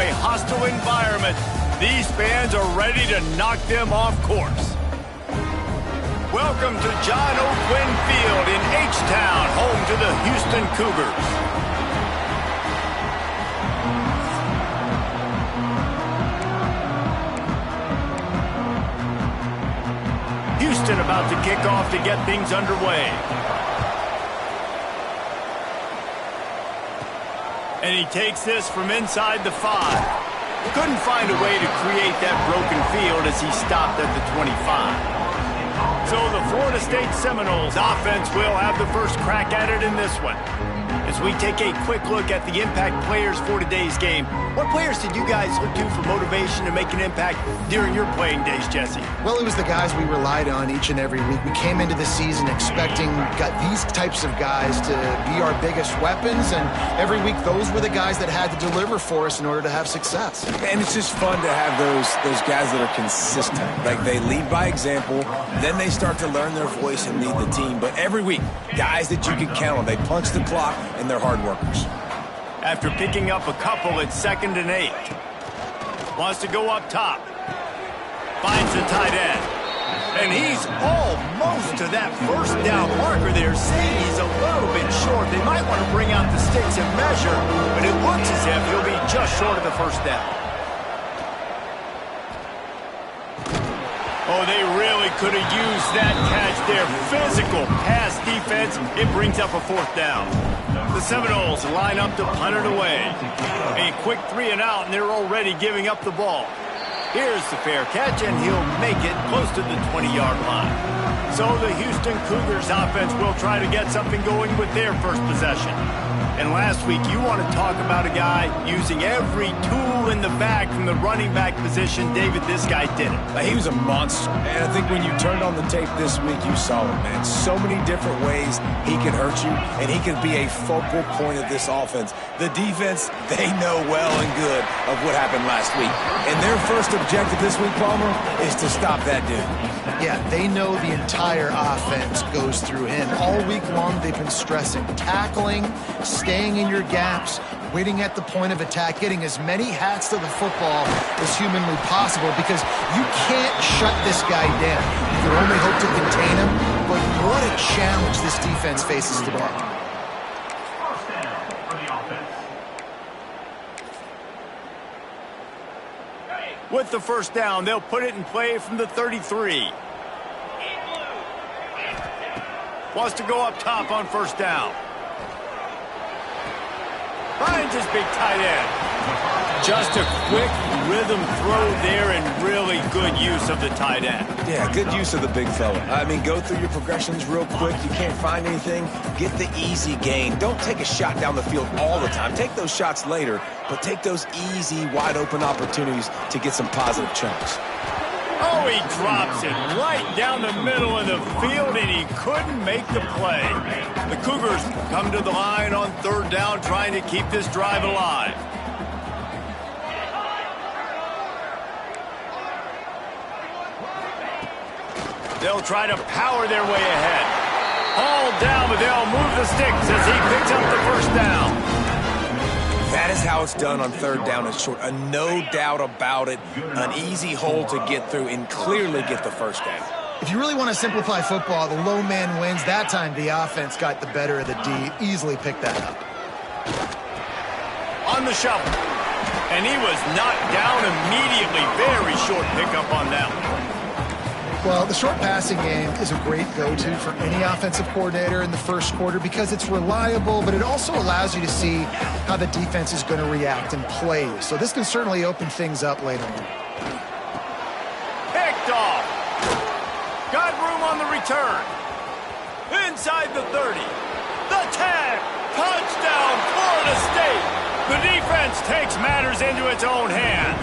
a hostile environment. These fans are ready to knock them off course. Welcome to John O. Quinn Field in H-Town, home to the Houston Cougars. Houston about to kick off to get things underway. And he takes this from inside the 5. Couldn't find a way to create that broken field as he stopped at the 25. So the Florida State Seminoles offense will have the first crack at it in this one. As we take a quick look at the impact players for today's game, what players did you guys look to for motivation to make an impact during your playing days, Jesse? Well, it was the guys we relied on each and every week. We came into the season expecting these types of guys to be our biggest weapons, and every week those were the guys that had to deliver for us in order to have success. And it's just fun to have those guys that are consistent. Like, they lead by example, then they start to learn their voice and lead the team. But every week, guys that you can count on, they punch the clock, and they're hard workers. After picking up a couple, it's 2nd and 8. Wants to go up top. Finds the tight end. And he's almost to that first down marker there. Saying he's a little bit short. They might want to bring out the sticks and measure, but it looks as if he'll be just short of the first down. Oh, they really could have used that catch there. Physical pass defense. It brings up a 4th down. The Seminoles line up to punt it away. A quick 3 and out, and they're already giving up the ball. Here's the fair catch, and he'll make it close to the 20-yard line. So the Houston Cougars offense will try to get something going with their first possession. And last week, you want to talk about a guy using every tool in the bag from the running back position. David, this guy did it. He was a monster. And I think when you turned on the tape this week, you saw it, man. So many different ways he can hurt you, and he can be a focal point of this offense. The defense, they know well and good of what happened last week. And their first objective this week, Palmer, is to stop that dude. Yeah, they know the entire offense goes through him. All week long, they've been stressing tackling, staying in your gaps, waiting at the point of attack, getting as many hats to the football as humanly possible, because you can't shut this guy down. You can only hope to contain him, but what a challenge this defense faces today. With the first down, they'll put it in play from the 33. Wants to go up top on first down. Finds his big tight end. Just a quick rhythm throw there, and really good use of the tight end. Yeah, good use of the big fella. I mean, go through your progressions real quick. You can't find anything, get the easy gain. Don't take a shot down the field all the time. Take those shots later, but take those easy, wide-open opportunities to get some positive chunks. Oh, he drops it right down the middle of the field, and he couldn't make the play. The Cougars come to the line on 3rd down, trying to keep this drive alive. They'll try to power their way ahead. Hauled down, but they'll move the sticks as he picks up the first down. That is how it's done on 3rd down and short. No doubt about it. An easy hole to get through and clearly get the first down. If you really want to simplify football, the low man wins. That time the offense got the better of the D. Easily picked that up. On the shovel. And he was knocked down immediately. Very short pickup on that one. Well, the short passing game is a great go-to for any offensive coordinator in the first quarter because it's reliable, but it also allows you to see how the defense is going to react and play. So this can certainly open things up later on. Picked off. Got room on the return. Inside the 30. The 10. Touchdown, Florida State. The defense takes matters into its own hands.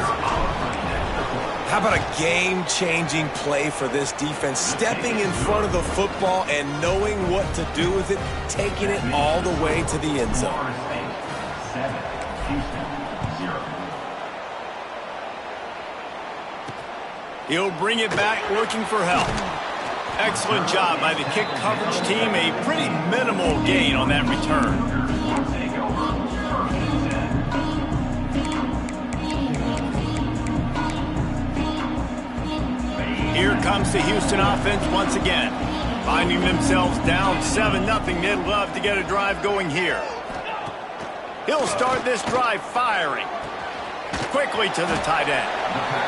How about a game-changing play for this defense? Stepping in front of the football and knowing what to do with it, taking it all the way to the end zone. He'll bring it back looking for help. Excellent job by the kick coverage team. A pretty minimal gain on that return. comes the Houston offense once again. Finding themselves down 7-0, they'd love to get a drive going here. He'll start this drive firing. Quickly to the tight end.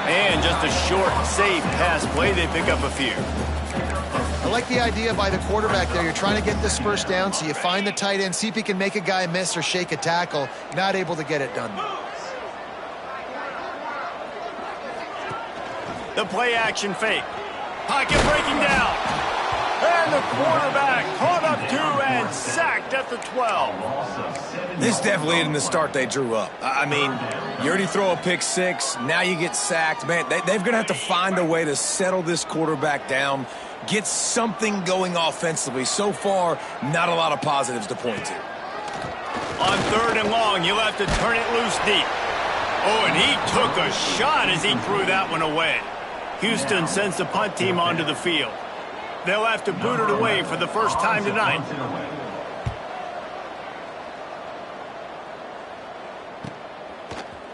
And just a short, safe pass play. They pick up a few. I like the idea by the quarterback there. You're trying to get this first down, so you find the tight end, see if he can make a guy miss or shake a tackle. Not able to get it done. The play action fake. Pocket breaking down. And the quarterback caught up to and sacked at the 12. This definitely isn't the start they drew up. I mean, you already throw a pick six, now you get sacked. Man, they're going to have to find a way to settle this quarterback down, get something going offensively. So far, not a lot of positives to point to. On 3rd and long, he'll have to turn it loose deep. Oh, and he took a shot as he threw that one away. Houston sends the punt team onto the field. They'll have to boot it away for the first time tonight.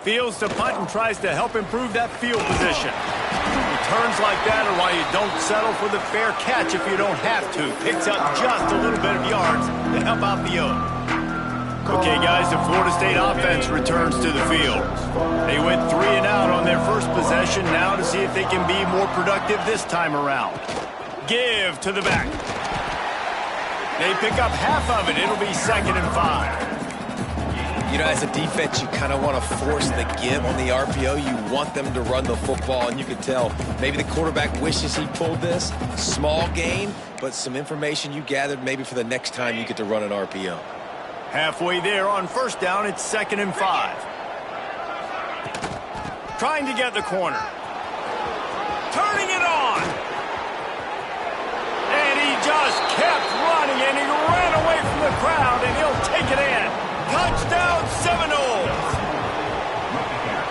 Fields the punt and tries to help improve that field position. Returns like that are why you don't settle for the fair catch if you don't have to. Picks up just a little bit of yards to help out the oath. Okay, guys, the Florida State offense returns to the field. They went 3 and out on their first possession, now to see if they can be more productive this time around. Give to the back. They pick up half of it. It'll be 2nd and 5. You know, as a defense, you kind of want to force the give on the RPO. You want them to run the football, and you can tell maybe the quarterback wishes he pulled this. Small gain, but some information you gathered maybe for the next time you get to run an RPO. Halfway there on 1st down, it's 2nd and 5. Trying to get the corner. Turning it on. And he just kept running, and he ran away from the crowd, and he'll take it in. Touchdown, Seminoles.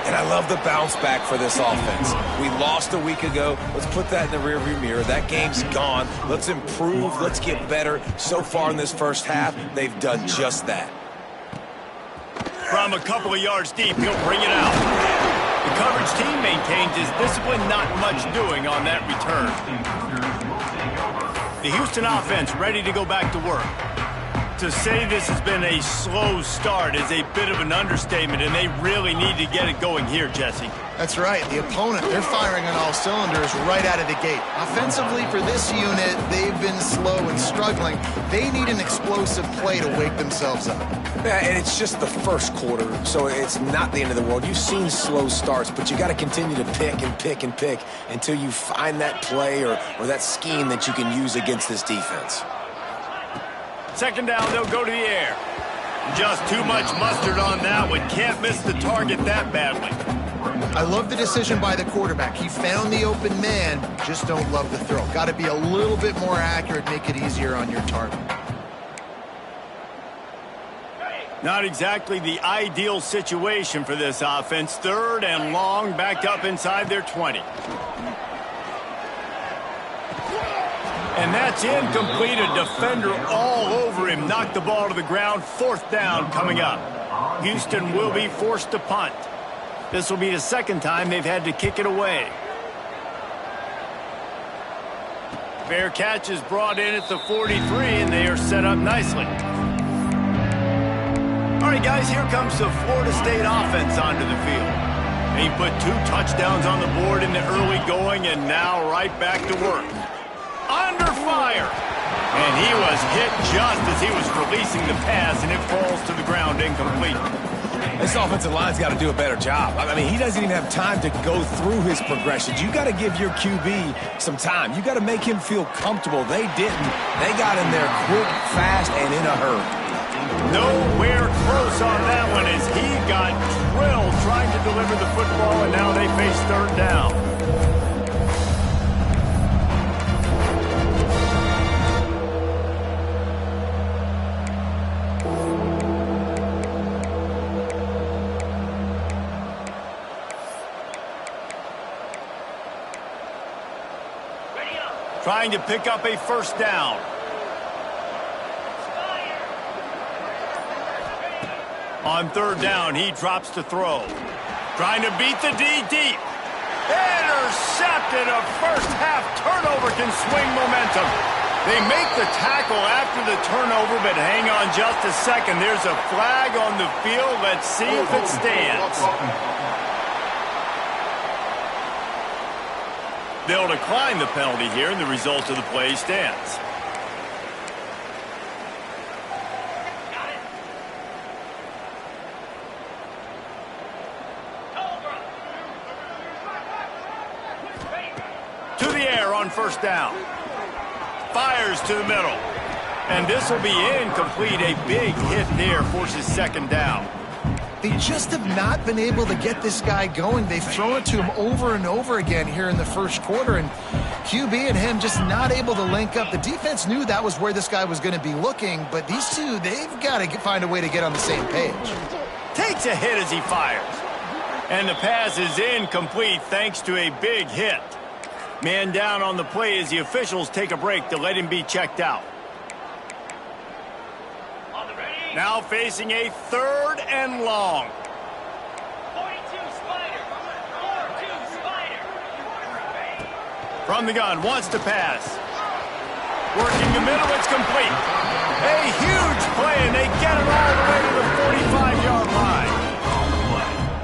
And I love the bounce back for this offense. We lost a week ago. Let's put that in the rearview mirror. That game's gone. Let's improve. Let's get better. So far in this first half, they've done just that. From a couple of yards deep, he'll bring it out. The coverage team maintains his discipline, not much doing on that return. The Houston offense ready to go back to work. To say this has been a slow start is a bit of an understatement, and they really need to get it going here, Jesse. That's right. The opponent, they're firing on all cylinders right out of the gate. Offensively, for this unit, they've been slow and struggling. They need an explosive play to wake themselves up. Yeah, and it's just the first quarter, so it's not the end of the world. You've seen slow starts, but you got to continue to pick and pick and pick until you find that play or that scheme that you can use against this defense. 2nd down, they'll go to the air. Just too much mustard on that one. Can't miss the target that badly. I love the decision by the quarterback. He found the open man, just don't love the throw. Got to be a little bit more accurate, make it easier on your target. Not exactly the ideal situation for this offense. 3rd and long, backed up inside their 20. And that's incomplete. A defender all over him. Knocked the ball to the ground. 4th down coming up. Houston will be forced to punt. This will be the 2nd time they've had to kick it away. Fair catch is brought in at the 43, and they are set up nicely. All right, guys, here comes the Florida State offense onto the field. They put 2 touchdowns on the board in the early going, and now right back to work. Under fire. And he was hit just as he was releasing the pass, and it falls to the ground incomplete. This offensive line's got to do a better job. I mean, he doesn't even have time to go through his progressions. You got to give your QB some time. You got to make him feel comfortable. They didn't. They got in there quick, fast, and in a hurry. Nowhere close on that one as he got drilled trying to deliver the football, and now they face 3rd down. Trying to pick up a 1st down. On 3rd down, he drops to throw. Trying to beat the D deep. Intercepted. A first-half turnover can swing momentum. They make the tackle after the turnover, but hang on just a second. There's a flag on the field. Let's see if it stands. They'll decline the penalty here, and the result of the play stands. To the air on first down. Fires to the middle. And this will be incomplete. A big hit there forces second down. They just have not been able to get this guy going. They've thrown it to him over and over again here in the first quarter, and QB and him just not able to link up. The defense knew that was where this guy was going to be looking, but these two, they've got to find a way to get on the same page. Takes a hit as he fires. And the pass is incomplete thanks to a big hit. Man down on the play as the officials take a break to let him be checked out. Now facing a 3rd and long. 42 Spider. 42 Spider. From the gun, wants to pass. Working the middle, it's complete. A huge play, and they get it all the way to the 45-yard line.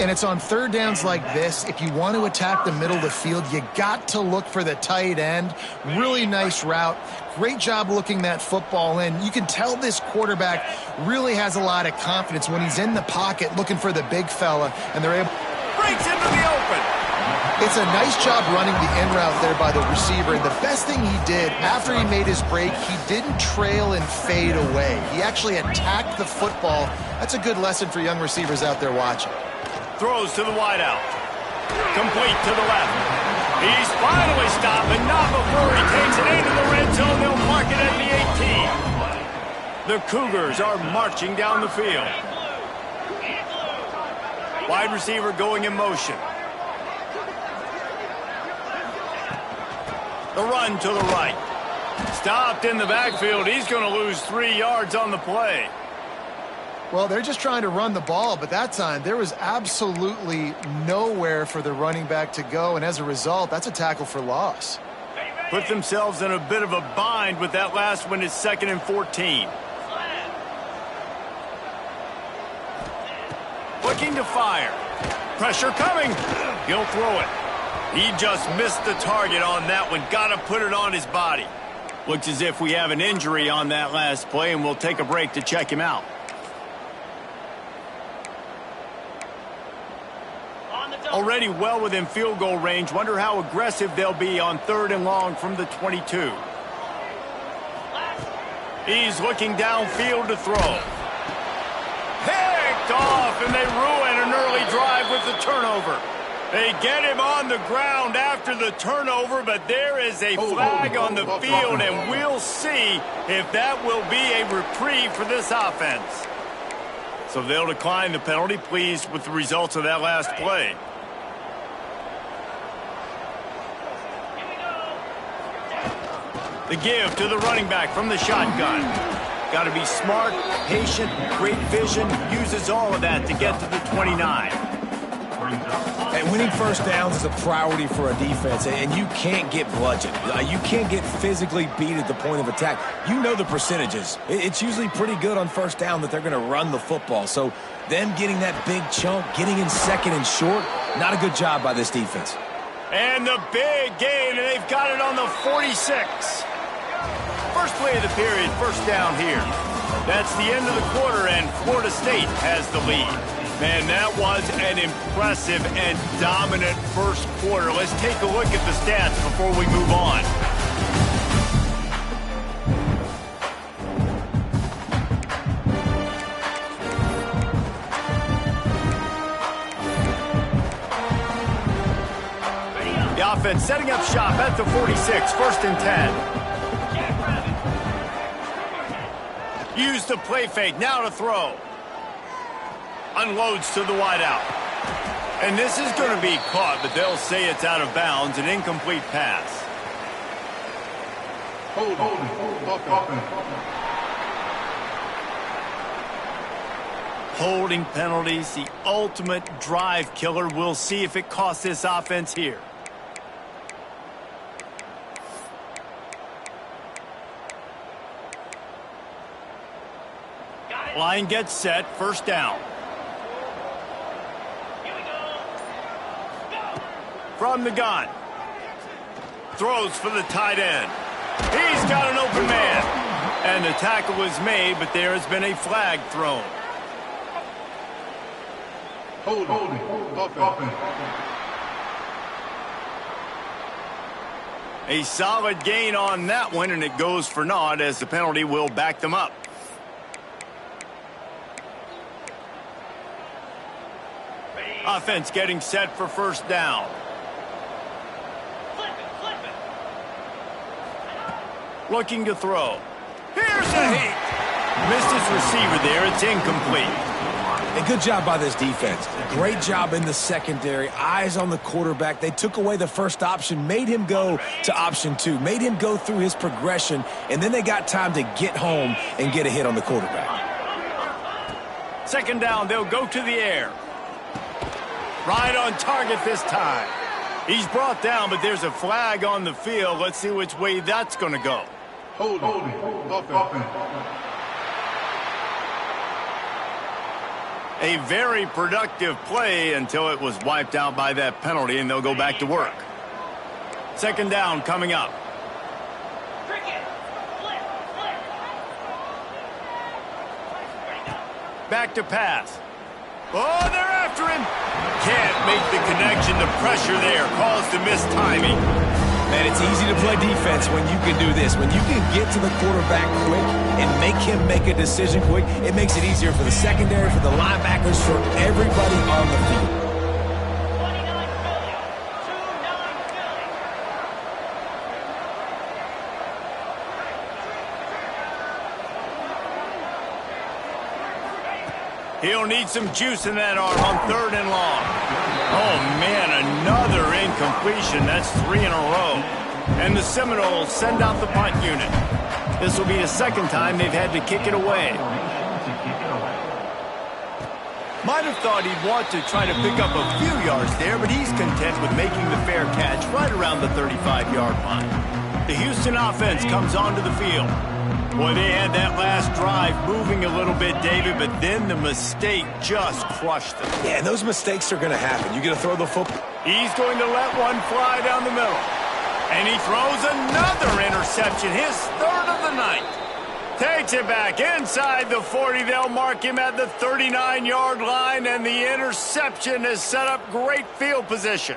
And it's on third downs like this. If you want to attack the middle of the field, you got to look for the tight end. Really nice route. Great job looking that football in. You can tell this quarterback really has a lot of confidence when he's in the pocket looking for the big fella, and they're able. Breaks into the open. It's a nice job running the in route there by the receiver. And the best thing he did after he made his break, he didn't trail and fade away. He actually attacked the football. That's a good lesson for young receivers out there watching. Throws to the wideout. Complete to the left. He's finally stopped, but not before he takes it into the red zone. They'll mark it at the 18. The Cougars are marching down the field. Wide receiver going in motion. The run to the right. Stopped in the backfield. He's going to lose 3 yards on the play. Well, they're just trying to run the ball, but that time there was absolutely nowhere for the running back to go, and as a result, that's a tackle for loss. Put themselves in a bit of a bind with that last one. It's 2nd and 14. Looking to fire. Pressure coming. He'll throw it. He just missed the target on that one. Got to put it on his body. Looks as if we have an injury on that last play, and we'll take a break to check him out. Already well within field goal range. Wonder how aggressive they'll be on 3rd and long from the 22. He's looking downfield to throw. Picked off, and they ruin an early drive with the turnover. They get him on the ground after the turnover, but there is a flag on the field, and we'll see if that will be a reprieve for this offense. So they'll decline the penalty, pleased with the results of that last play. The give to the running back from the shotgun. Got to be smart, patient, great vision, uses all of that to get to the 29. And winning first downs is a priority for a defense, and you can't get bludgeoned. You can't get physically beat at the point of attack. You know the percentages. It's usually pretty good on first down that they're going to run the football. So them getting that big chunk, getting in 2nd and short, not a good job by this defense. And the big gain, and they've got it on the 46. First play of the period, first down here. That's the end of the quarter, and Florida State has the lead. Man, that was an impressive and dominant first quarter. Let's take a look at the stats before we move on. The offense setting up shop at the 46, 1st and 10. Use the play fake, now to throw. Unloads to the wideout. And this is going to be caught, but they'll say it's out of bounds, an incomplete pass. Holding penalties, the ultimate drive killer. We'll see if it costs this offense here. Line gets set, first down. From the gun. Throws for the tight end. He's got an open man. And the tackle was made, but there has been a flag thrown. Holding. Offense. A solid gain on that one, and it goes for naught as the penalty will back them up. Offense getting set for first down. Looking to throw. Here's a hit. Missed his receiver there. It's incomplete. And good job by this defense. Great job in the secondary. Eyes on the quarterback. They took away the first option, made him go to option 2, made him go through his progression, and then they got time to get home and get a hit on the quarterback. Second down, they'll go to the air. Right on target this time. He's brought down, but there's a flag on the field. Let's see which way that's going to go. Holding. Offense. A very productive play until it was wiped out by that penalty, and they'll go back to work. Second down coming up. Back to pass. Oh, they're after him. Can't make the connection. The pressure there caused a mistiming. Man, it's easy to play defense when you can do this. When you can get to the quarterback quick and make him make a decision quick, it makes it easier for the secondary, for the linebackers, for everybody on the field. He'll need some juice in that arm on third and long. Oh, man, another incompletion. That's 3 in a row. And the Seminoles send out the punt unit. This will be the second time they've had to kick it away. Might have thought he'd want to try to pick up a few yards there, but he's content with making the fair catch right around the 35-yard line. The Houston offense comes onto the field. Boy, they had that last drive moving a little bit, David, but then the mistake just crushed them. Yeah, and those mistakes are going to happen. You're going to throw the football. He's going to let one fly down the middle. And he throws another interception, his third of the night. Takes it back inside the 40. They'll mark him at the 39-yard line, and the interception has set up great field position.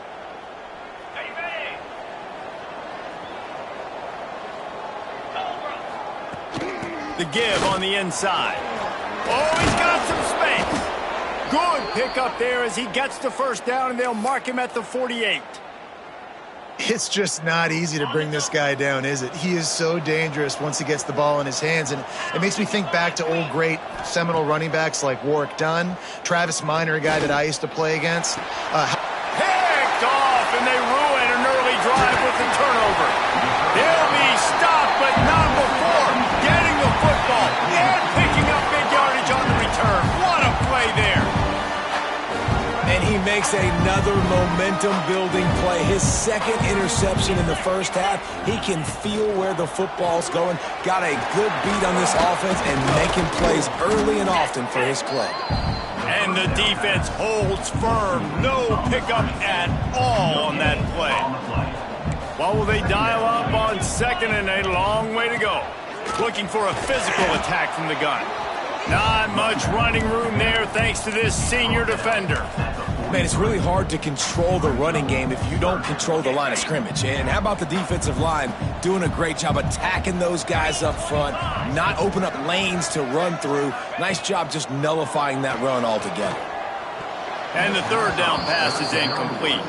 The give on the inside. Oh, he's got some space. Good pickup there as he gets the first down, and they'll mark him at the 48. It's just not easy to bring this guy down, is it? He is so dangerous once he gets the ball in his hands, and it makes me think back to old great Seminole running backs like Warwick Dunn, Travis Minor, a guy that I used to play against. Picked off, and they ruin an early drive with the turnover. He'll be stopped, but not before getting the football and picking up big yardage on the return. What a play there. And he makes another momentum-building play. His second interception in the first half. He can feel where the football's going. Got a good beat on this offense and making plays early and often for his club. And the defense holds firm. No pickup at all on that play. Well, will they dial up on second and a long way to go? Looking for a physical attack from the gun. Not much running room there thanks to this senior defender. Man, it's really hard to control the running game if you don't control the line of scrimmage. And how about the defensive line doing a great job attacking those guys up front, not open up lanes to run through. Nice job just nullifying that run altogether. And the third down pass is incomplete.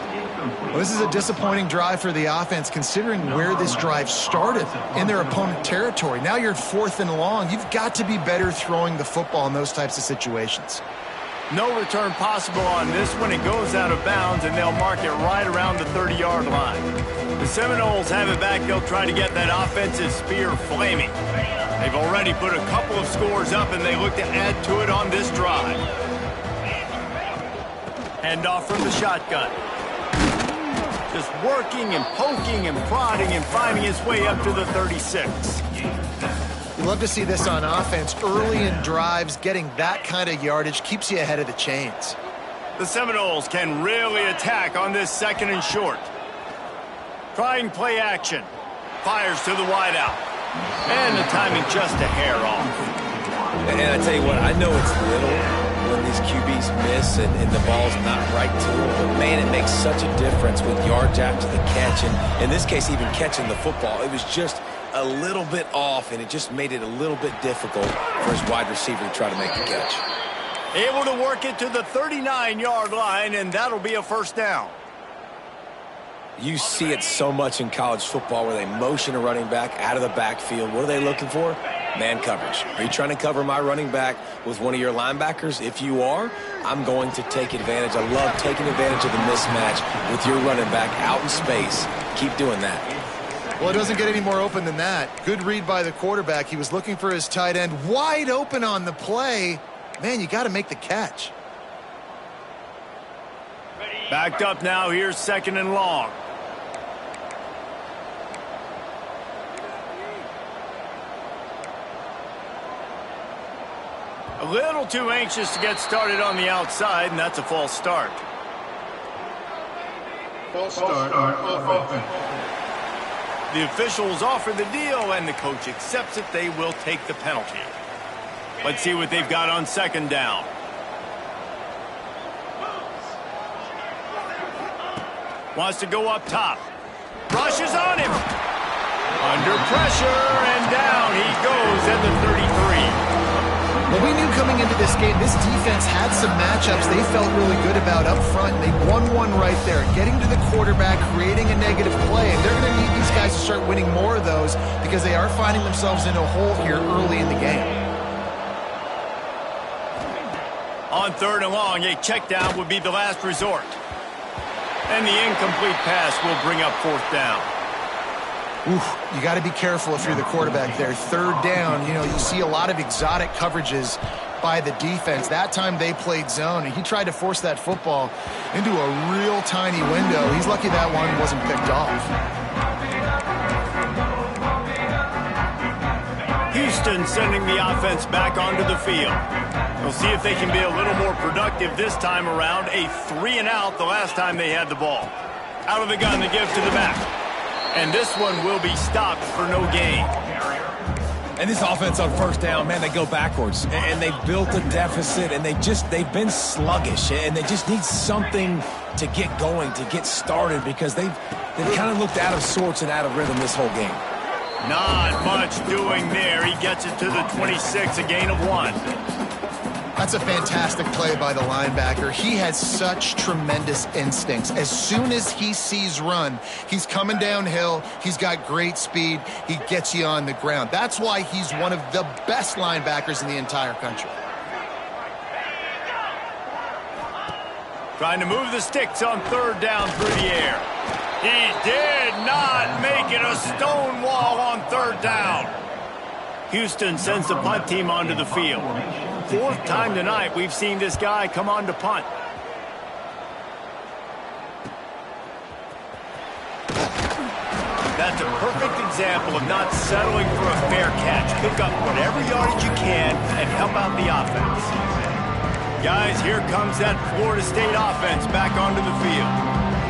Well, this is a disappointing drive for the offense considering where this drive started in their opponent territory. Now you're at 4th and long. You've got to be better throwing the football in those types of situations. No return possible on this one. It goes out of bounds, and they'll mark it right around the 30-yard line. The Seminoles have it back. They'll try to get that offensive spear flaming. They've already put a couple of scores up, and they look to add to it on this drive. Handoff from the shotgun. Just working and poking and prodding and finding his way up to the 36. You love to see this on offense. Early in drives, getting that kind of yardage keeps you ahead of the chains. The Seminoles can really attack on this 2nd and short. Trying play action. Fires to the wideout. And the timing just a hair off. And I tell you what, I know it's little when these QBs miss and the ball's not right to them, but man, it makes such a difference with yards after the catch, and in this case, even catching the football. It was just a little bit off, and it just made it a little bit difficult for his wide receiver to try to make the catch. Able to work it to the 39-yard line, and that'll be a 1st down. You see it so much in college football where they motion a running back out of the backfield. What are they looking for? Man coverage. Are you trying to cover my running back with one of your linebackers? If you are, I'm going to take advantage. I love taking advantage of the mismatch with your running back out in space. Keep doing that. Well, it doesn't get any more open than that. Good read by the quarterback. He was looking for his tight end. Wide open on the play. Man, you got to make the catch. Backed up now. Here's 2nd and long. A little too anxious to get started on the outside, and that's a false start. False start. Offense. The officials offer the deal, and the coach accepts it. They will take the penalty. Let's see what they've got on 2nd down. Wants to go up top. Rushes on him. Under pressure, and down he goes at the 33. Well, we knew coming into this game, this defense had some matchups they felt really good about up front. They won one right there, getting to the quarterback, creating a negative play. And they're going to need these guys to start winning more of those because they are finding themselves in a hole here early in the game. On 3rd and long, a check down would be the last resort. And the incomplete pass will bring up 4th down. You got to be careful if you're the quarterback there. 3rd down, you see a lot of exotic coverages by the defense. That time they played zone, and he tried to force that football into a real tiny window. He's lucky that one wasn't picked off. Houston sending the offense back onto the field. We'll see if they can be a little more productive this time around. A 3 and out the last time they had the ball. Out of the gun, the give to the back. And this one will be stopped for no gain. And this offense on 1st down, man, they go backwards. And they built a deficit, and they've been sluggish. And they just need something to get going, to get started, because they've kind of looked out of sorts and out of rhythm this whole game. Not much doing there. He gets it to the 26, a gain of 1. That's a fantastic play by the linebacker. He has such tremendous instincts. As soon as he sees run, he's coming downhill. He's got great speed. He gets you on the ground. That's why he's one of the best linebackers in the entire country. Trying to move the sticks on 3rd down through the air. He did not make it a stone wall on 3rd down. Houston sends the punt team onto the field. 4th time tonight we've seen this guy come on to punt. That's a perfect example of not settling for a fair catch. Pick up whatever yardage you can and help out the offense. Guys, here comes that Florida State offense back onto the field.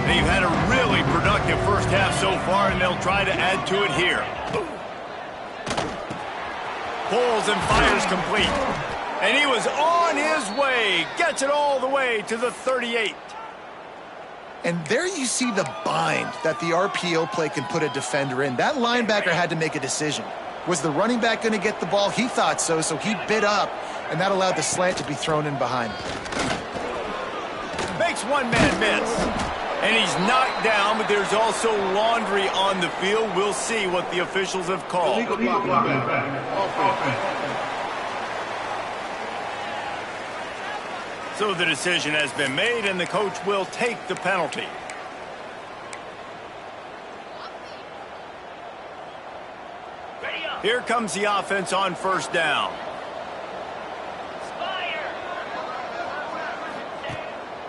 They've had a really productive first half so far, and they'll try to add to it here. Pulls and fires complete. And he was on his way. Gets it all the way to the 38. And there you see the bind that the RPO play can put a defender in. That linebacker had to make a decision. Was the running back going to get the ball? He thought so, so he bit up, and that allowed the slant to be thrown in behind him. Makes one man miss. And he's knocked down, but there's also laundry on the field. We'll see what the officials have called. So the decision has been made, and the coach will take the penalty. Here comes the offense on 1st down.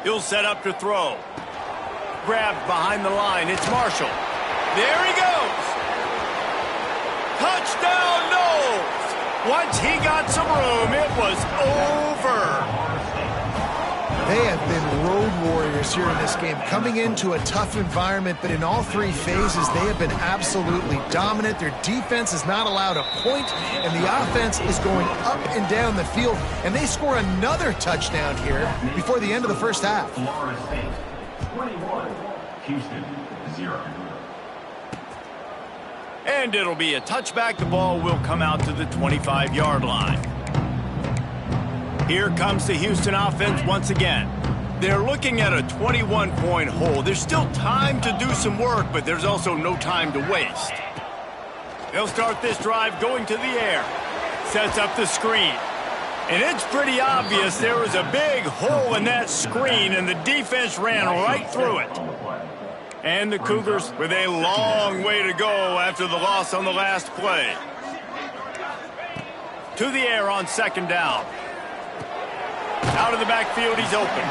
He'll set up to throw. Grabbed behind the line. It's Marshall. There he goes. Touchdown, Noles. Once he got some room, it was over. They have been road warriors here in this game, coming into a tough environment, but in all three phases, they have been absolutely dominant. Their defense is not allowed a point, and the offense is going up and down the field, and they score another touchdown here before the end of the first half. 21, Houston, 0. And it'll be a touchback. The ball will come out to the 25-yard line. Here comes the Houston offense once again. They're looking at a 21-point hole. There's still time to do some work, but there's also no time to waste. They'll start this drive going to the air. Sets up the screen. And it's pretty obvious there was a big hole in that screen, and the defense ran right through it. And the Cougars with a long way to go after the loss on the last play. To the air on second down. Out of the backfield, he's open.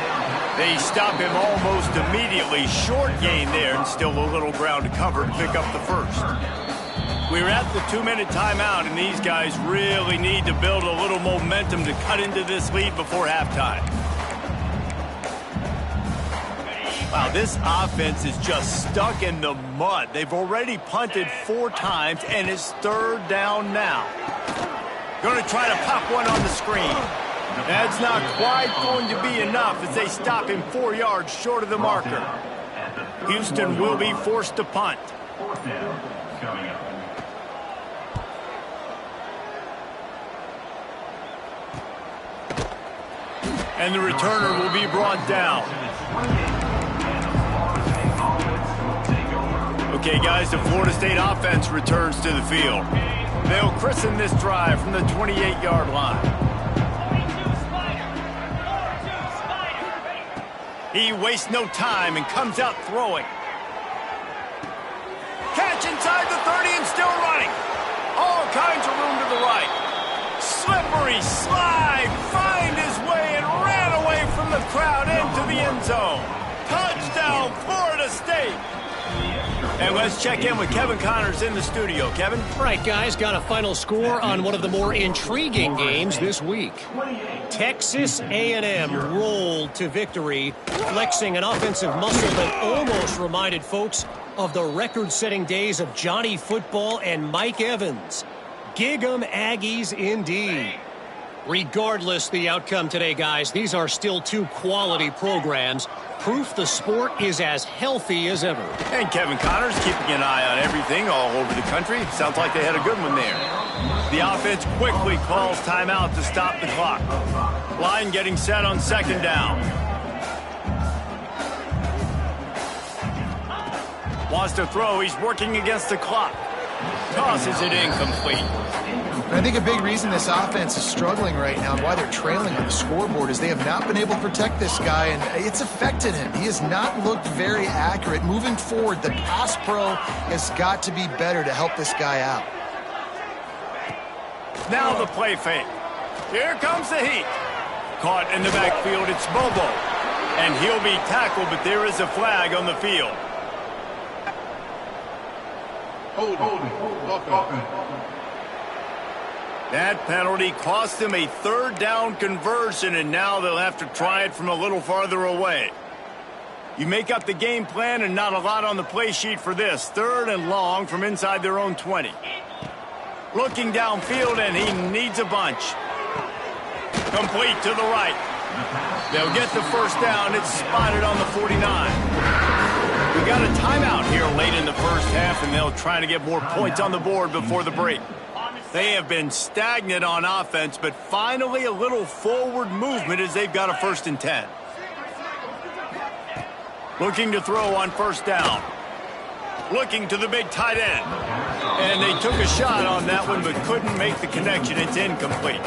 They stop him almost immediately. Short gain there, and still a little ground to cover to pick up the first. We're at the 2-minute timeout, and these guys really need to build a little momentum to cut into this lead before halftime. Wow, this offense is just stuck in the mud. They've already punted 4 times, and it's third down now. Going to try to pop one on the screen. That's not quite going to be enough as they stop him 4 yards short of the marker. Houston will be forced to punt. Fourth down coming up. And the returner will be brought down. Okay, guys, the Florida State offense returns to the field. They'll christen this drive from the 28-yard line. He wastes no time and comes out throwing. Catch inside the 30 and still running. All kinds of room to the right. Slippery slide, find his way and ran away from the crowd into the end zone. Touchdown, Florida State. And let's check in with Kevin Connors in the studio. Kevin? All right, guys, got a final score on one of the more intriguing games this week. Texas A&M rolled to victory, flexing an offensive muscle that almost reminded folks of the record-setting days of Johnny Football and Mike Evans. Gig 'em Aggies indeed. Regardless the outcome today, guys, these are still 2 quality programs. Proof the sport is as healthy as ever. And Kevin Connors keeping an eye on everything all over the country. Sounds like they had a good one there. The offense quickly calls timeout to stop the clock. Line getting set on second down. Wants to throw. He's working against the clock. Tosses it incomplete. I think a big reason this offense is struggling right now and why they're trailing on the scoreboard is they have not been able to protect this guy, and it's affected him. He has not looked very accurate. Moving forward, the pass pro has got to be better to help this guy out. Now the play fake. Here comes the heat. Caught in the backfield, it's Bobo. And he'll be tackled, but there is a flag on the field. Holding. That penalty cost them a third down conversion, and now they'll have to try it from a little farther away. You make up the game plan and not a lot on the play sheet for this. 3rd and long from inside their own 20. Looking downfield, and he needs a bunch. Complete to the right. They'll get the first down. It's spotted on the 49. We got a timeout here late in the first half, and they'll try to get more points on the board before the break. They have been stagnant on offense, but finally a little forward movement as they've got a 1st and 10. Looking to throw on first down. Looking to the big tight end. And they took a shot on that one, but couldn't make the connection. It's incomplete.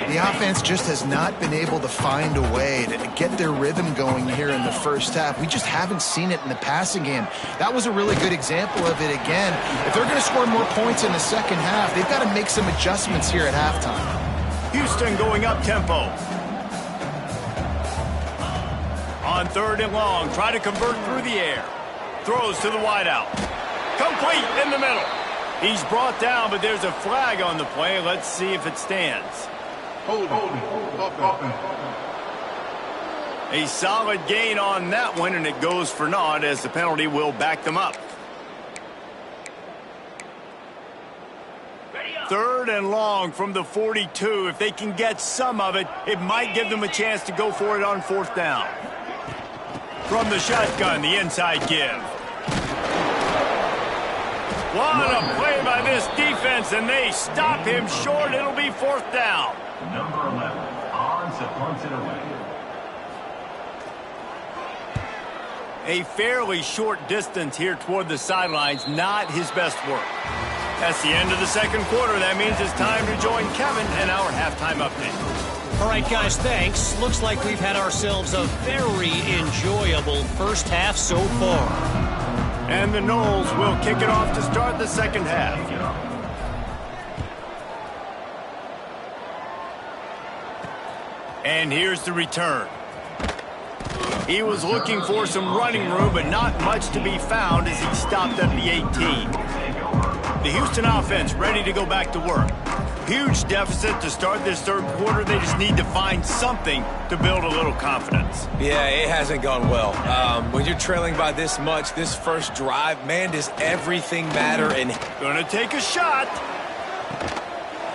The offense just has not been able to find a way to get their rhythm going here in the first half. We just haven't seen it in the passing game. That was a really good example of it again. If they're going to score more points in the second half, they've got to make some adjustments here at halftime. Houston going up tempo. On 3rd and long, try to convert through the air. Throws to the wideout. Complete in the middle. He's brought down, but there's a flag on the play. Let's see if it stands. Holding. Offense. A solid gain on that one, and it goes for naught as the penalty will back them up. 3rd and long from the 42. If they can get some of it, it might give them a chance to go for it on 4th down. From the shotgun, the inside give. What a play by this defense, and they stop him short. It'll be 4th down. Number 11, Arns punts it away. A fairly short distance here toward the sidelines, not his best work. That's the end of the 2nd quarter. That means it's time to join Kevin and our halftime update. All right, guys, thanks. Looks like we've had ourselves a very enjoyable first half so far. And the Noles will kick it off to start the 2nd half. And here's the return. He was looking for some running room, but not much to be found as he stopped at the 18. The Houston offense ready to go back to work. Huge deficit to start this 3rd quarter. They just need to find something to build a little confidence. Yeah, it hasn't gone well. When you're trailing by this much, this first drive, man, does everything matter. And gonna take a shot.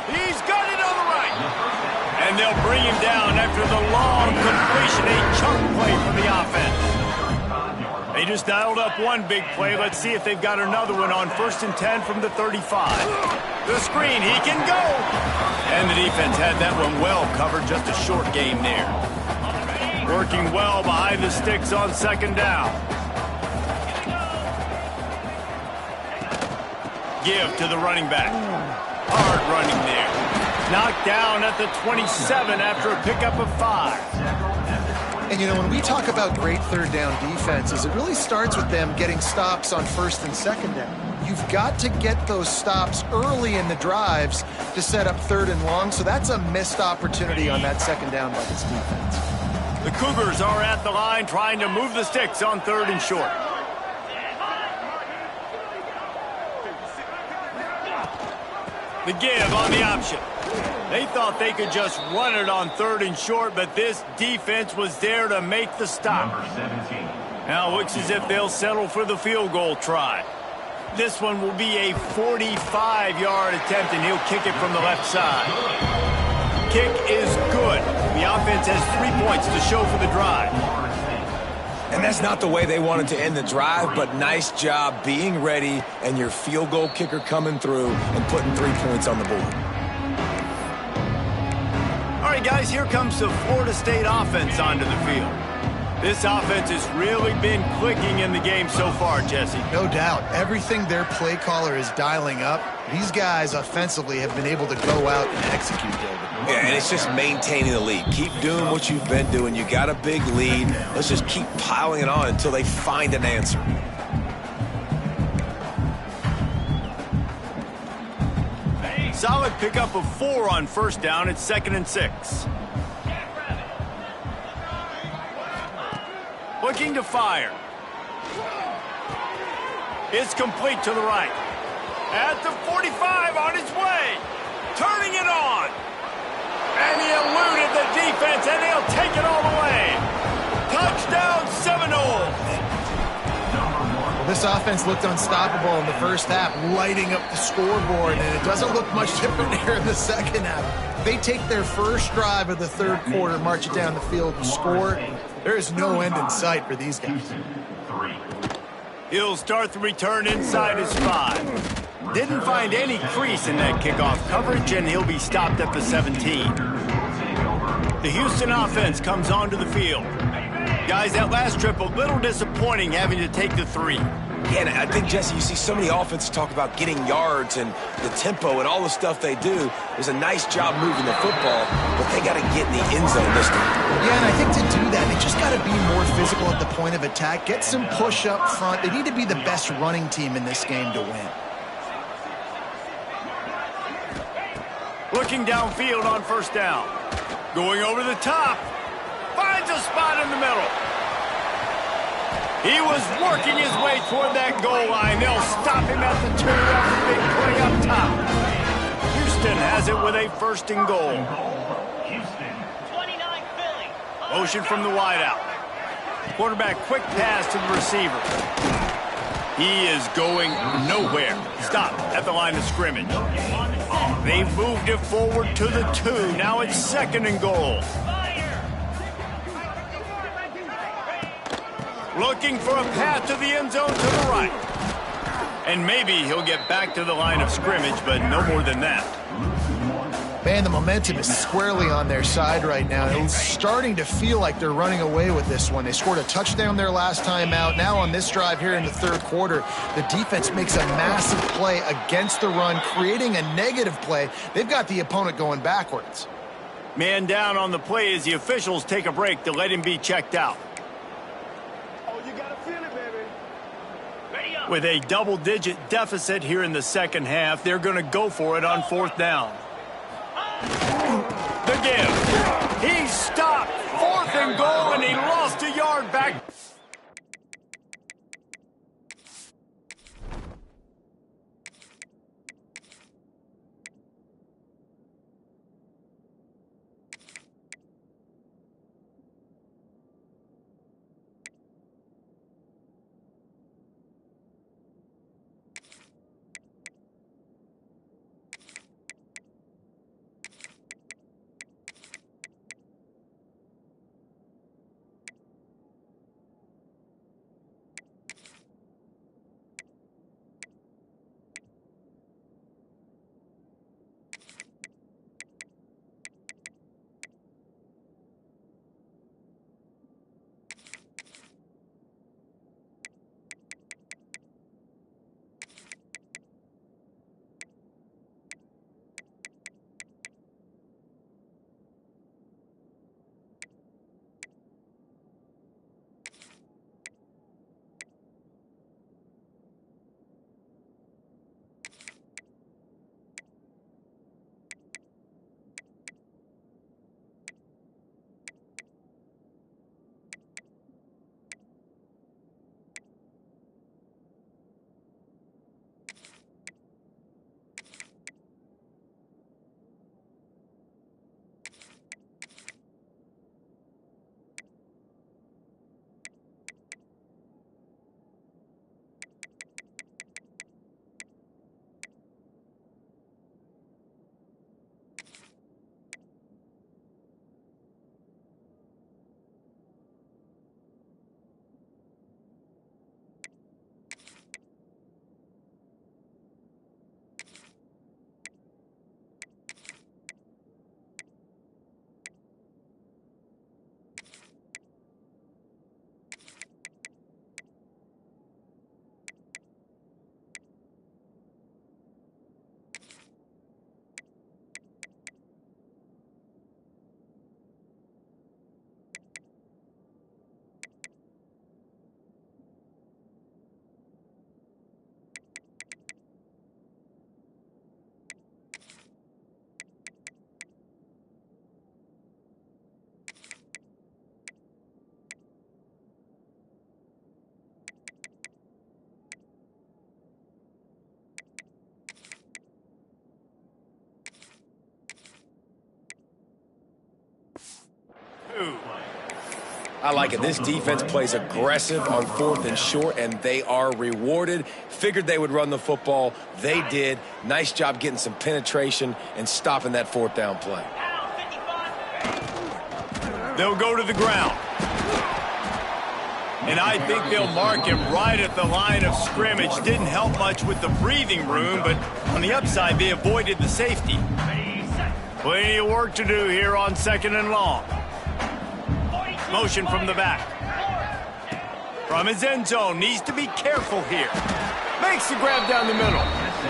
He's got it on the right. And they'll bring him down after the long completion, a chunk play from the offense. They just dialed up one big play. Let's see if they've got another one on 1st and 10 from the 35. The screen, he can go. And the defense had that one well covered, just a short game there. Working well behind the sticks on 2nd down. Give to the running back. Hard running there. Knocked down at the 27 after a pickup of 5. And, you know, when we talk about great 3rd down defenses, it really starts with them getting stops on 1st and 2nd down. You've got to get those stops early in the drives to set up 3rd and long, so that's a missed opportunity on that 2nd down by this defense. The Cougars are at the line trying to move the sticks on 3rd and short. The give on the option. They thought they could just run it on 3rd and short, but this defense was there to make the stop. Number 17. Now it looks as if they'll settle for the field goal try. This one will be a 45-yard attempt, and he'll kick it from the left side. Kick is good. The offense has 3 points to show for the drive. And that's not the way they wanted to end the drive, but nice job being ready and your field goal kicker coming through and putting 3 points on the board. All right, guys, here comes the Florida State offense onto the field. This offense has really been clicking in the game so far, Jesse. No doubt. Everything their play caller is dialing up, these guys offensively have been able to go out and execute, David. Yeah, and it's just maintaining the lead. Keep doing what you've been doing. You got a big lead. Let's just keep piling it on until they find an answer. Solid pickup of 4 on 1st down. It's 2nd and 6. Looking to fire. It's complete to the right. At the 45 on his way. Turning it on. And he eluded the defense, and he'll take it all the way. Touchdown Seminoles. This offense looked unstoppable in the first half, lighting up the scoreboard, and it doesn't look much different here in the 2nd half. They take their first drive of the 3rd quarter, march it down the field, and score. There is no end in sight for these guys. He'll start the return inside his 5. Didn't find any crease in that kickoff coverage, and he'll be stopped at the 17. The Houston offense comes onto the field. Guys, that last trip a little disappointing having to take the 3. Yeah, and I think, Jesse, you see so many offenses talk about getting yards and the tempo and all the stuff they do. There's a nice job moving the football, but they got to get in the end zone this time. Yeah, and I think to do that, they just got to be more physical at the point of attack, get some push up front. They need to be the best running team in this game to win. Looking downfield on 1st down. Going over the top. Finds a spot in the middle. He was working his way toward that goal line. They'll stop him at the 2 after a big play up top. Houston has it with a 1st and goal. Motion from the wideout. Quarterback quick pass to the receiver. He is going nowhere. Stop at the line of scrimmage. They've moved it forward to the 2. Now it's 2nd and goal. Looking for a path to the end zone to the right. And maybe he'll get back to the line of scrimmage, but no more than that. Man, the momentum is squarely on their side right now. It's starting to feel like they're running away with this one. They scored a touchdown their last time out. Now on this drive here in the 3rd quarter, the defense makes a massive play against the run, creating a negative play. They've got the opponent going backwards. Man down on the play as the officials take a break to let him be checked out. With a double-digit deficit here in the 2nd half, they're going to go for it on 4th down. The give. He stopped. 4th and goal, and he lost a yard back. I like it. This defense plays aggressive on 4th and short, and they are rewarded. Figured they would run the football. They did. Nice job getting some penetration and stopping that 4th down play. They'll go to the ground. And I think they'll mark him right at the line of scrimmage. Didn't help much with the breathing room, but on the upside, they avoided the safety. Plenty of work to do here on 2nd and long. Motion from the back. From his end zone, needs to be careful here. Makes the grab down the middle.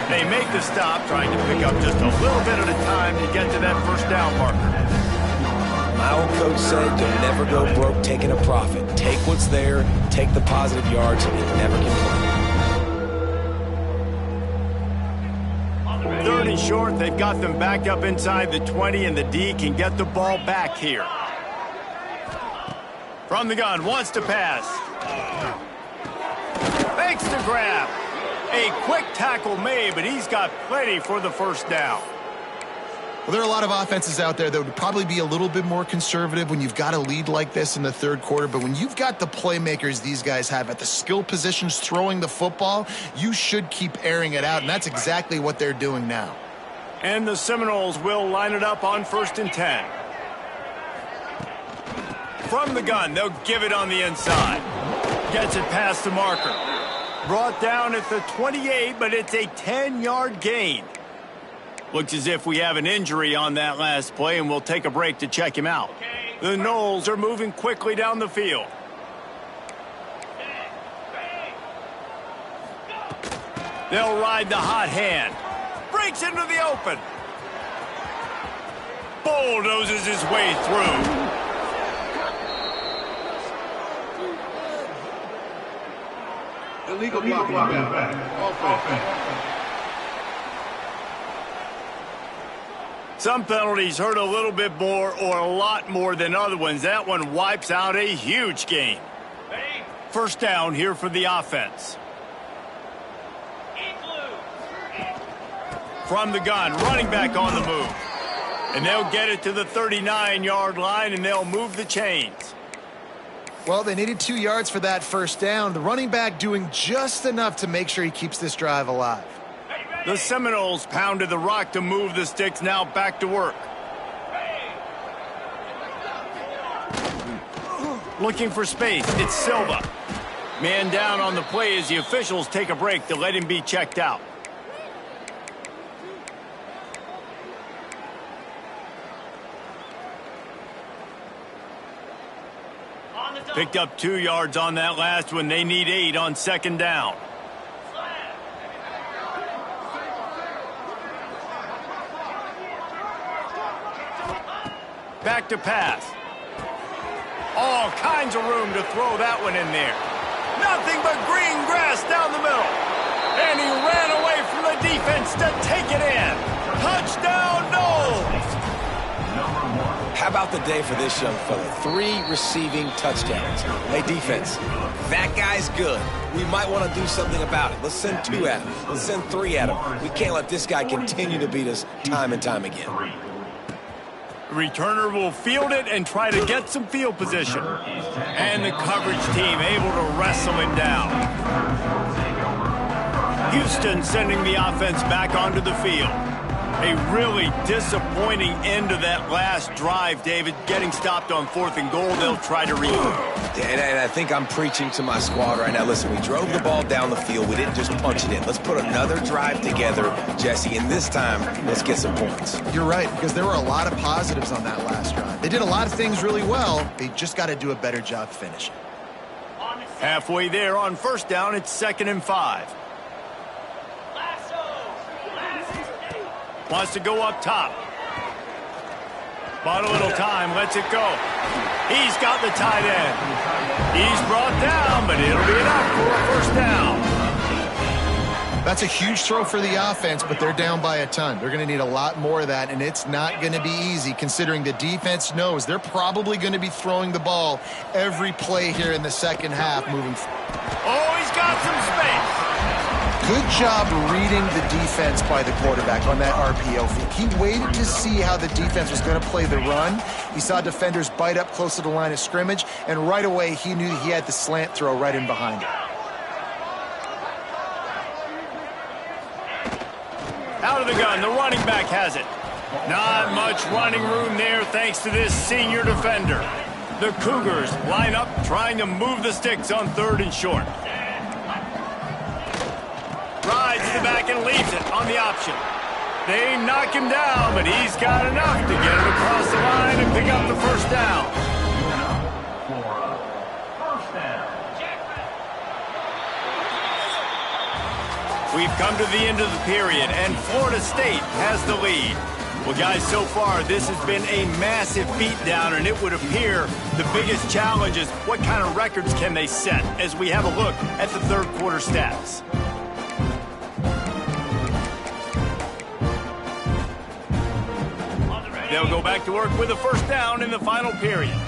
They make the stop, trying to pick up just a little bit at a time to get to that 1st down marker. My old coach said you'll never go broke taking a profit. Take what's there, take the positive yards, and never complain. 3rd and short, they've got them backed up inside the 20, and the D can get the ball back here. From the gun, wants to pass. Makes the grab. A quick tackle made, but he's got plenty for the first down. Well, there are a lot of offenses out there that would probably be a little bit more conservative when you've got a lead like this in the third quarter. But when you've got the playmakers these guys have at the skill positions throwing the football, you should keep airing it out, and that's exactly what they're doing now. And the Seminoles will line it up on 1st and 10. From the gun, they'll give it on the inside. Gets it past the marker. Brought down at the 28, but it's a 10-yard gain. Looks as if we have an injury on that last play, and we'll take a break to check him out. The Noles are moving quickly down the field. They'll ride the hot hand. Breaks into the open. Bulldozes his way through. Illegal blocking back. Offense. Some penalties hurt a little bit more or a lot more than other ones. That one wipes out a huge game. First down here for the offense. From the gun, running back on the move. And they'll get it to the 39-yard line, and they'll move the chains. Well, they needed 2 yards for that first down. The running back doing just enough to make sure he keeps this drive alive. The Seminoles pounded the rock to move the sticks, now back to work. Looking for space, it's Silva. Man down on the play as the officials take a break to let him be checked out. Picked up 2 yards on that last one. They need 8 on second down. Back to pass. All kinds of room to throw that one in there. Nothing but green grass down the middle. And he ran away from the defense to take it in. Touchdown, Noles! How about the day for this young fella? 3 receiving touchdowns. Hey, defense, that guy's good. We might want to do something about it. Let's send 2 at him. Let's send 3 at him. We can't let this guy continue to beat us time and time again. Returner will field it and try to get some field position. And the coverage team able to wrestle him down. Houston sending the offense back onto the field. A really disappointing end to that last drive, David. Getting stopped on 4th and goal, they'll try to regroup. Yeah, and I think I'm preaching to my squad right now. Listen, we drove the ball down the field. We didn't just punch it in. Let's put another drive together, Jesse, and this time, let's get some points. You're right, because there were a lot of positives on that last drive. They did a lot of things really well. They just got to do a better job finishing. Halfway there on first down, it's 2nd and 5. Wants to go up top. Bought a little time, lets it go. He's got the tight end. He's brought down, but it'll be enough for a first down. That's a huge throw for the offense, but they're down by a ton. They're going to need a lot more of that, and it's not going to be easy considering the defense knows they're probably going to be throwing the ball every play here in the second half moving forward. Oh, he's got some space. Good job reading the defense by the quarterback on that RPO fake. He waited to see how the defense was going to play the run. He saw defenders bite up close to the line of scrimmage, and right away he knew he had the slant throw right in behind him. Out of the gun, the running back has it. Not much running room there thanks to this senior defender. The Cougars line up trying to move the sticks on 3rd and short. Rides the back and leaves it on the option. They knock him down, but he's got enough to get it across the line and pick up the first down. We've come to the end of the period, and Florida State has the lead. Well, guys, so far, this has been a massive beatdown, and it would appear the biggest challenge is what kind of records can they set as we have a look at the third quarter stats. They'll go back to work with a first down in the final period.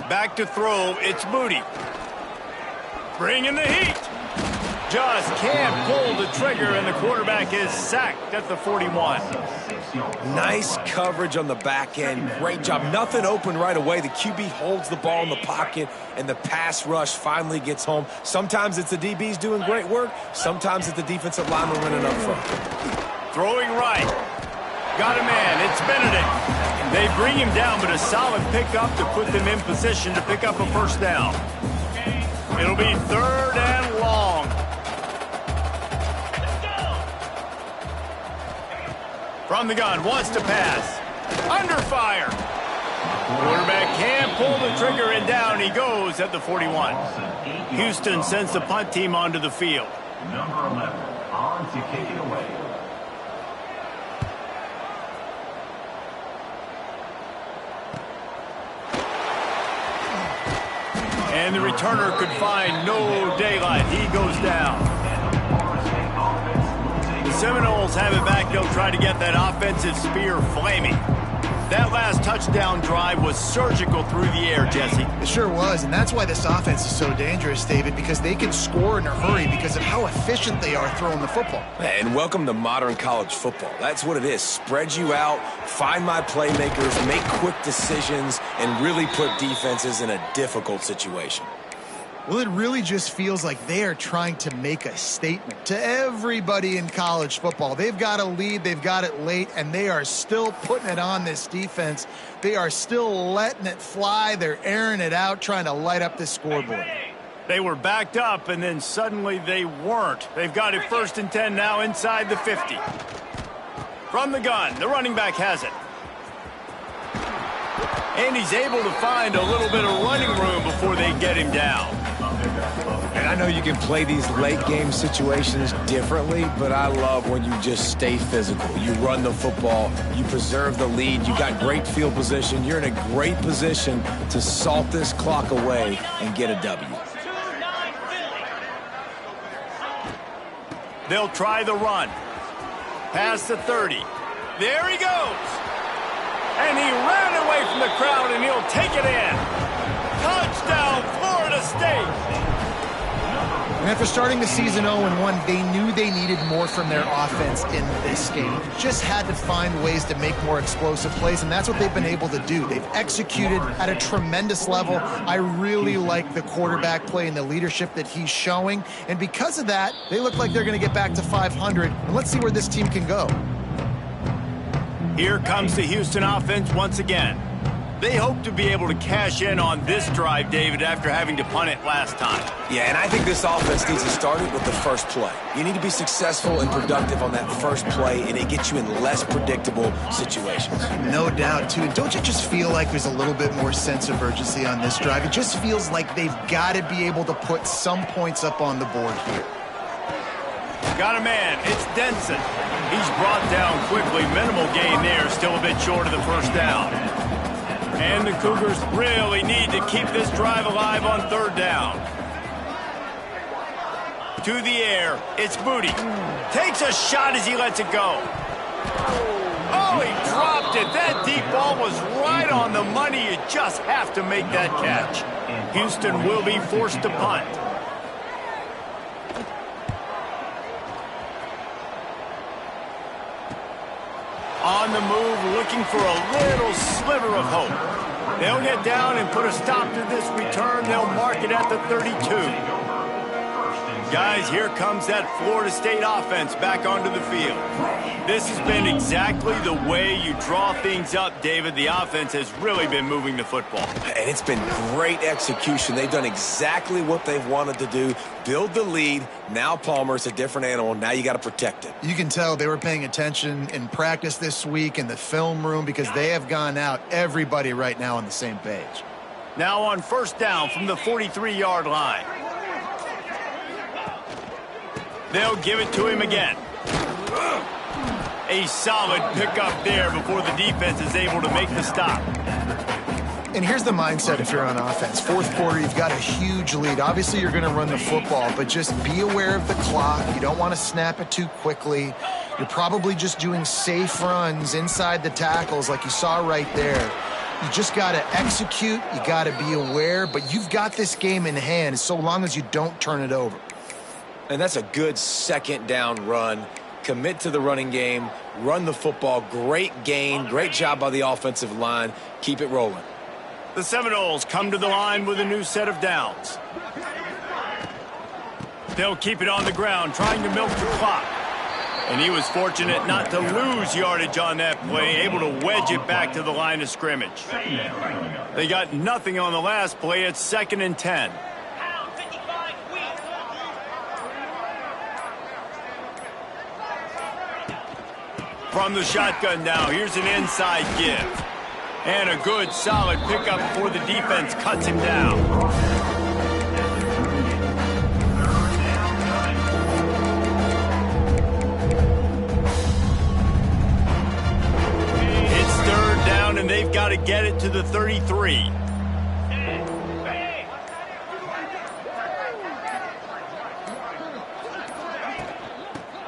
Back to throw. It's Moody. Bringing the heat. Just can't pull the trigger, and the quarterback is sacked at the 41. Nice coverage on the back end. Great job. Nothing open right away. The QB holds the ball in the pocket, and the pass rush finally gets home. Sometimes it's the DBs doing great work. Sometimes it's the defensive lineman running up front. Throwing right. Got a man. It's Benedict. They bring him down, but a solid pickup to put them in position to pick up a first down. It'll be 3rd and long. From the gun, wants to pass. Under fire. Quarterback can't pull the trigger, and down he goes at the 41. Houston sends the punt team onto the field. Number 11, on to kick it away. And the returner could find no daylight. He goes down. The Seminoles have it back. They'll try to get that offensive spear flaming. That last touchdown drive was surgical through the air, Jesse. It sure was, and that's why this offense is so dangerous, David, because they can score in a hurry because of how efficient they are throwing the football. And welcome to modern college football. That's what it is. Spread you out, find my playmakers, make quick decisions, and really put defenses in a difficult situation. Well, it really just feels like they are trying to make a statement to everybody in college football. They've got a lead, they've got it late, and they are still putting it on this defense. They are still letting it fly. They're airing it out, trying to light up the scoreboard. They were backed up, and then suddenly they weren't. They've got it 1st and 10 now inside the 50. From the gun, the running back has it. And he's able to find a little bit of running room before they get him down. And I know you can play these late game situations differently, but I love when you just stay physical. You run the football, you preserve the lead, you got great field position, you're in a great position to salt this clock away and get a W. They'll try the run. Past the 30. There he goes. And he ran away from the crowd, and he'll take it in. Touchdown, Florida State. And after starting the season 0-1, they knew they needed more from their offense in this game. Just had to find ways to make more explosive plays, and that's what they've been able to do. They've executed at a tremendous level. I really like the quarterback play and the leadership that he's showing. And because of that, they look like they're going to get back to 500. And let's see where this team can go. Here comes the Houston offense once again. They hope to be able to cash in on this drive, David, after having to punt it last time. Yeah, and I think this offense needs to start it with the first play. You need to be successful and productive on that first play, and it gets you in less predictable situations. No doubt, too. Don't you just feel like there's a little bit more sense of urgency on this drive? It just feels like they've got to be able to put some points up on the board here. Got a man. It's Denson. He's brought down quickly. Minimal gain there. Still a bit short of the first down. And the Cougars really need to keep this drive alive on 3rd down. To the air. It's Moody. Takes a shot as he lets it go. Oh, he dropped it. That deep ball was right on the money. You just have to make that catch. Houston will be forced to punt. On the move, looking for a little sliver of hope. They'll get down and put a stop to this return. They'll mark it at the 32. Guys, here comes that Florida State offense back onto the field. This has been exactly the way you draw things up, David. The offense has really been moving the football. And it's been great execution. They've done exactly what they've wanted to do. Build the lead. Now Palmer's a different animal. Now you got to protect it. You can tell they were paying attention in practice this week in the film room because they have gone out, everybody right now on the same page. Now on 1st down from the 43-yard line. They'll give it to him again. A solid pickup there before the defense is able to make the stop. And here's the mindset if you're on offense. 4th quarter, you've got a huge lead. Obviously, you're going to run the football, but just be aware of the clock. You don't want to snap it too quickly. You're probably just doing safe runs inside the tackles like you saw right there. You just got to execute. You got to be aware. But you've got this game in hand so long as you don't turn it over. And that's a good second down run. Commit to the running game. Run the football. Great gain. Great job by the offensive line. Keep it rolling. The Seminoles come to the line with a new set of downs. They'll keep it on the ground, trying to milk the clock. And he was fortunate not to lose yardage on that play, able to wedge it back to the line of scrimmage. They got nothing on the last play. It's 2nd and 10. From the shotgun now, here's an inside give. And a good, solid pickup before the defense cuts him down. And they've got to get it to the 33.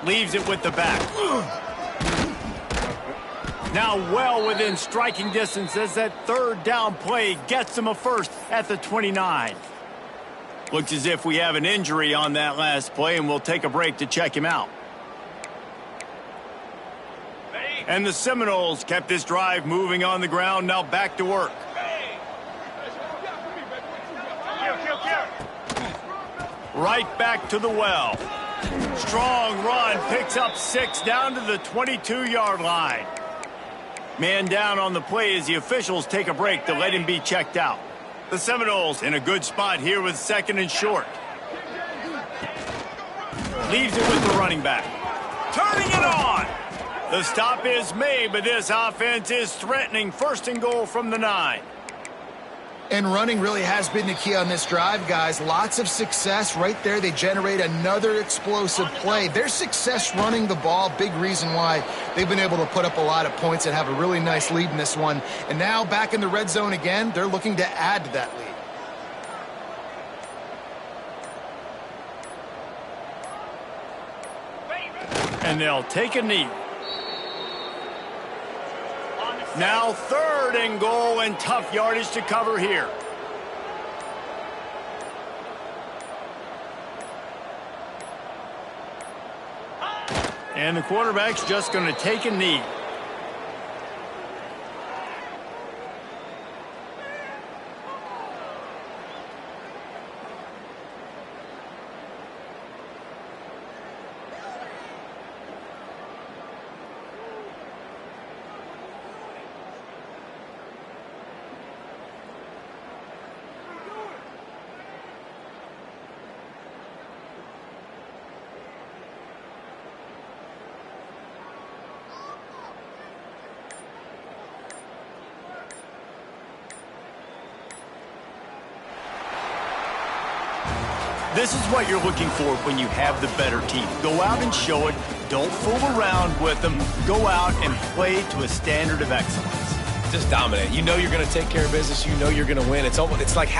Leaves it with the back. Now well within striking distance as that 3rd down play gets them a first at the 29. Looks as if we have an injury on that last play, and we'll take a break to check him out. And the Seminoles kept this drive moving on the ground. Now back to work. Right back to the well. Strong run, picks up 6 down to the 22-yard line. Man down on the play as the officials take a break to let him be checked out. The Seminoles in a good spot here with 2nd and short. Leaves it with the running back. Turning it on. The stop is made, but this offense is threatening. 1st and goal from the 9. And running really has been the key on this drive, guys. Lots of success right there. They generate another explosive play. Their success running the ball, big reason why they've been able to put up a lot of points and have a really nice lead in this one. And now back in the red zone again, they're looking to add to that lead. And they'll take a knee. Now 3rd and goal, and tough yardage to cover here. And the quarterback's just going to take a knee. This is what you're looking for when you have the better team. Go out and show it. Don't fool around with them. Go out and play to a standard of excellence. Just dominate. You know you're going to take care of business. You know you're going to win. It's like how